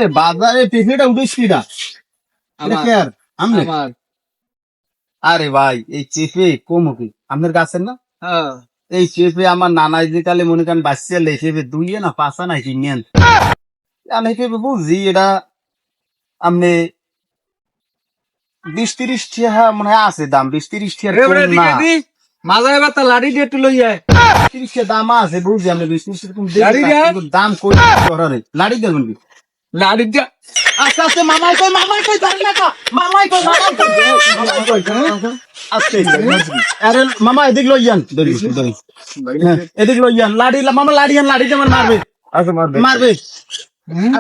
এ বাজারে পেঁপেটা উঠেছি না আমার আরে ভাই এই চেপে কম কি আপনার গাছের না হ্যাঁ এই চেপে আমার নানাই যে কালে মনে করেন বাঁচছে চেপে দুইয়ে না পাঁচা নাই কিনেন আমি পেঁপে বুঝছি এটা আপনি 20-30 টাকা মনে হয় আছে দাম 20-30 টাকা না মাজায় বাতা লাড়ি দিয়ে একটু লই যায় 30 টাকা দাম আছে বুঝছি আপনি 20-30 টাকা লাড়ি দিয়া? দাম কই করারে লাড়ি দেবেন কি লাড়ি দিয়ে আস্তে আস্তে মামাই কই জানি না কা মামাই কই আস্তে আরে মামা এদিক লই যান ধরি এদিক লই যান মামা লাড়ি যেমন মারবে আচ্ছা মারবে মারবে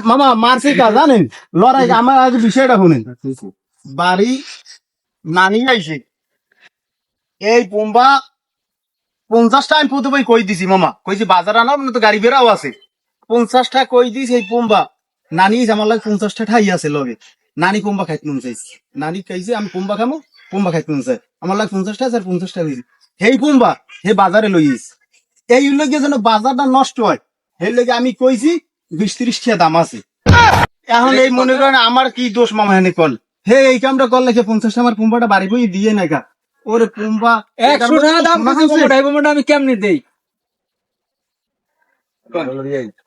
মামা মারছে কা জানেন লড়াই আমার আজ বিষয়টা শুনেন বাড়ি নানি আইছে এই পোম্বা 50 টাকা আমি প্রথমে কই দিছি মামা কইছি বাজার আনা মানে তো গাড়ি বেরাও আছে 50 টাকা কই দিস এই পোম্বা নানি আমার লাগে 50 টাকা ঠাই আছে লগে নানি পোম্বা খাইতে মন চাইছি নানি কইছে আমি পোম্বা খামো পোম্বা খাইতে মন চাই আমার লাগে 50 টাকা আর 50 টাকা দিছি হেই পোম্বা হে বাজারে লইস এই লগে যেন বাজারটা নষ্ট হয় সেই লগে আমি কইছি 20-30 টাকা দাম আছে এখন এই মনে করেন আমার কি দোষ মামা হেনে কল হে এই কামটা করলে 50 টাকা আমার পোম্বাটা বাড়ি বই দিয়ে না গা ওরে পোম্বা 100 টাকা দাম আমি কেমনে দেই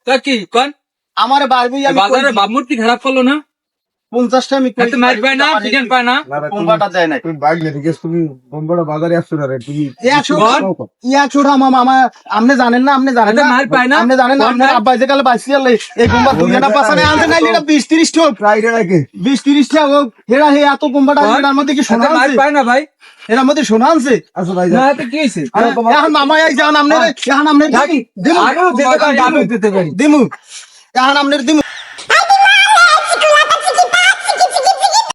তা কি কোন আমার বাড়ি আমি বাজারে বাপমূর্তি খারাপ করলো না 50 টাকা আমি এত মার পায় না চিকেন পায় না পোম্বাটা দেয় না তুমি বাইক নিয়ে গেছ তুমি বোম্বাটা বাজারে আসছো না রে তুমি 100 টাকা মামা আমার আপনি জানেন না আপনি জানেন এত না মার পায় না আপনি জানেন না আপনার আব্বা যে কালে বাইসি আলে এই পোম্বা দুই না পাছানে আনতে নাই এটা 20-30 টাকা প্রায় রাখে 20-30 টাকা হোক হেরা হে এত পোম্বাটা এর মধ্যে কি শোনা এত মার আছে পায় না ভাই এর মধ্যে শোনা আছে আচ্ছা ভাই না এত কি হইছে এখন মামা আই যান আপনি এখন আপনি আরো দিতে পারি দিমু এখন আপনি দিমু